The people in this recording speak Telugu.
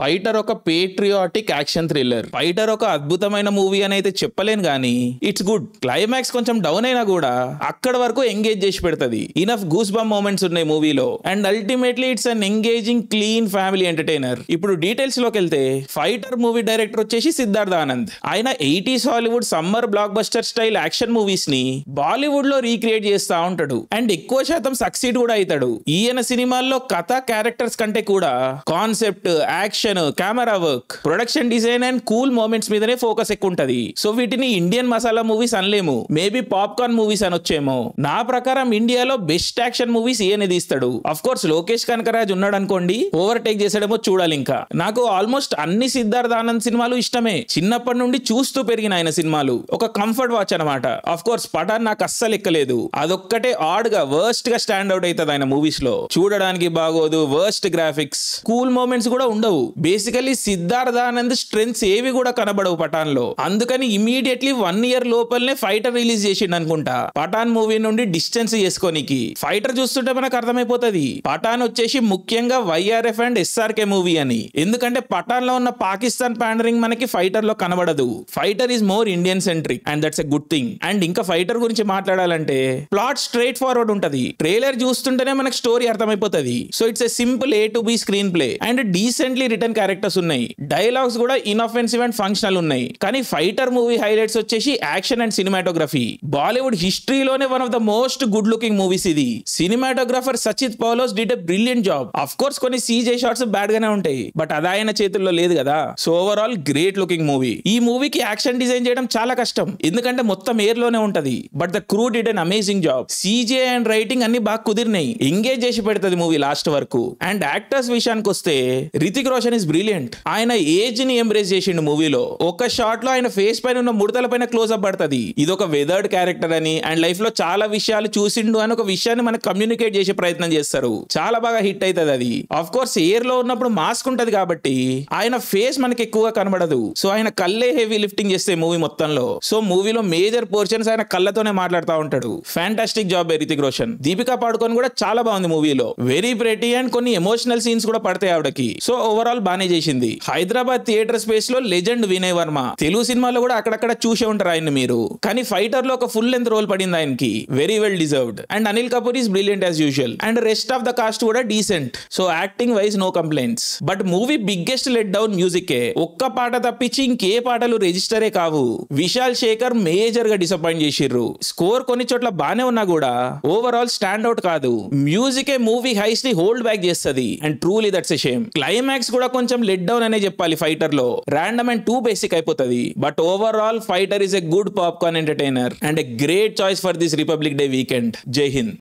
ఫైటర్ ఒక పేట్రియాటిక్ యాక్షన్ థ్రిల్లర్. ఫైటర్ ఒక అద్భుతమైన మూవీ అని అయితే చెప్పలేను గానీ ఇట్స్ గుడ్. క్లైమాక్స్ కొంచెం డౌన్ అయినా కూడా అక్కడ వరకు ఎంగేజ్ చేసి పెడుతుంది. ఇనఫ్ గూస్ బమ్ మూమెంట్స్ ఉన్నాయి మూవీలో and ultimately it's an engaging clean family entertainer. ఇప్పుడు డీటెయిల్స్ లోకి వెళ్తే ఫైటర్ మూవీ డైరెక్టర్ వచ్చేసి సిద్ధార్థ్ ఆనంద్. ఆయన 80s Hollywood summer block buster style action movies ని బాలీవుడ్ లో రీక్రియేట్ చేస్తా ఉంటాడు అండ్ ఎక్కువ శాతం సక్సీడ్ కూడా అవుతాడు. ఈయన సినిమాల్లో కథ క్యారెక్టర్స్ కంటే కూడా concept, action, camera work, production design and cool moments మీదనే ఫోకస్ ఎక్కువ ఉంటది. సో వీటిని ఇండియన్ మసాలా మూవీస్ అనలేము, మేబీ పాప్కార్న్ మూవీస్ అనొచ్చేమో. నా ప్రకారం ఇండియాలో బెస్ట్ యాక్షన్ మూవీస్ ఈయన తీస్తాడు. అఫ్ కోర్స్ లోకేష్ కనకరాజ్ ఉన్నాడు అనుకోండి, ఓవర్టేక్ చేసాడేమో చూడాలి. ఇంకా నాకు ఆల్మోస్ట్ అన్ని సిద్ధార్థ్ ఆనంద్ సినిమాలు ఇష్టమే. చిన్నప్పటి నుండి చూస్తూ పెరిగిన ఆయన సినిమాలు ఒక కంఫర్ట్ వాచ్ అనమాట. అఫ్ కోర్స్ పఠాన్ నాకు అస్సలు ఎక్కలేదు. అదొక్కటే ఆడ్ గా వర్స్ట్ గా స్టాండ్ అవుట్ అవుతుంది ఆయన మూవీస్ లో. చూడడానికి బాగోదు, వర్స్ట్ గ్రాఫిక్స్, కూల్ మూమెంట్స్ కూడా ఉండవు. బేసికలీ సిద్ధార్థ్ ఆనంద్ స్ట్రెంగ్స్ ఏవి కూడా కనబడవు పఠాన్ లో. అందుకని ఇమీడియట్లీ 1 year లోపలనే ఫైటర్ రిలీజ్ చేసిండు అనుకుంటా పఠాన్ మూవీ నుండి డిస్టెన్స్ చేసుకోనికి. ఫైటర్ చూస్తుంటే మనకు అర్థమైపోతుంది పఠాన్ వచ్చేసి ముఖ్యంగా వైఆర్ఎఫ్ అండ్ ఎస్ఆర్కే మూవీ అని. ఎందుకంటే పఠాన్ లో ఉన్న పాకిస్తాన్ ప్యాండరింగ్ మనకి ఫైటర్ లో కనబడదు. Fighter is more Indian centric and that's a good thing. And ఇంకా ఫైటర్ గురించి మాట్లాడాలంటే ప్లాట్ స్ట్రైట్ ఫార్వర్డ్ ఉంటది. ట్రైలర్ చూస్తుంటేనే మనకి స్టోరీ అర్థమైపోతుంది. So it's a simple A to B screenplay and decently written characters ఉన్నాయి. డైలాగ్స్ కూడా ఇన్అఫెన్సివ్ అండ్ ఫంక్షనల్ ఉన్నాయి. కానీ ఫైటర్ మూవీ హైలైట్స్ వచ్చేసి యాక్షన్ అండ్ సినిమాటోగ్రఫీ. బాలీవుడ్ హిస్టరీలోనే one of the most good looking movies ఇది. Cinematographer Sachith Paulose did a brilliant job. Of course కొన్ని CGI షాట్స్ బ్యాడ్ గానే ఉంటాయి, బట్ అది ఆయన చేతుల్లో లేదు కదా. So overall great looking movie. ఈ మూవీకి యాక్షన్ డిజైన్ చేయడం చాలా కష్టం, ఎందుకంటే మొత్తం ఎయిర్ లోనే ఉంటది. But the crew did an amazing job. CGI and writing అన్ని బాగా కుదిరినాయి. ఎంగేజ్ చేసి పెడుతుంది మూవీ లాస్ట్ వరకు. అండ్ యాక్టర్స్ విషయానికి వస్తే రితిక్ రోషన్ ఇస్ బ్రిలియంట్. ఆయన ఏజ్ ని ఎంబ్రేస్ చేసిండు మూవీలో. ఒక షాట్ లో ఆయన ఫేస్ పైన ఉన్న ముడతల పైన క్లోజ్ అప్ పడుతుంది. ఇది ఒక వెదర్డ్ క్యారెక్టర్ అని అండ్ లైఫ్ లో చాలా విషయాలు చూసిండు అని ఒక విషయాన్ని మనకు కమ్యూనికేట్ చేసే ప్రయత్నం చేస్తారు. చాలా బాగా హిట్ అవుతుంది అది. ఆఫ్ కోర్స్ ఎయిర్ లో ఉన్నప్పుడు మాస్క్ ఉంటది కాబట్టి ఆయన ఫేస్ మనకి ఎక్కువగా కనబడదు. సో ఆయన కళ్ళే హెవీ లిఫ్టింగ్ చేస్తే మూవీ మొత్తంలో. సో మూవీలో మేజర్ పోర్షన్స్ ఆయన కళ్ళతోనే మాట్లాడుతూ ఉంటాడు. Fantastic job Hrithik Roshan. దీపికా పాడుకొని కూడా చాలా బాగుంది మూవీలో. వెరీ ప్రెటీ అండ్ కొన్ని ఎమోషనల్ సీన్స్ కూడా పడతాయి ఆవిడకి. సో ఓవరాల్ బానే చేసింది. హైదరాబాద్ థియేటర్ స్పేస్ లో లెజెండ్ వినయ్ వర్మ. తెలుగు సినిమాలో కూడా అక్కడక్కడ చూసే ఉంటారు ఆయన మీరు. కానీ ఫైటర్ లో ఒక ఫుల్ లెంత్ రోల్ పడింది ఆయనకి. Very well deserved. And Anil Kapoor is brilliant as usual. And rest of the cast కూడా decent. So acting wise no complaints. But movie biggest let down music. ఒక్క పాట తప్పించి ఇంకే పాటలు రిజిస్టరే కావు. విశాల్ శేఖర్ మేజర్ గా డిసప్పాయింట్ చేసిర్రు. స్కోర్ కొన్ని చోట్ల బానే ఉన్నా కూడా ఓవరాల్ స్టాండ్ అవుట్ కాదు. మ్యూజిక్ మూవీ హైస్ ని హోల్డ్ బ్యాక్ చేస్తుంది. And truly that's a shame. Climax కూడా కొంచెం లెట్ డౌన్ అనే చెప్పాలి. ఫైటర్ లో ర్యాండమ్ అండ్ టూ బేసిక్ అయిపోతుంది. But overall fighter is a good popcorn entertainer and a great choice for this republic day weekend. జై హింద్.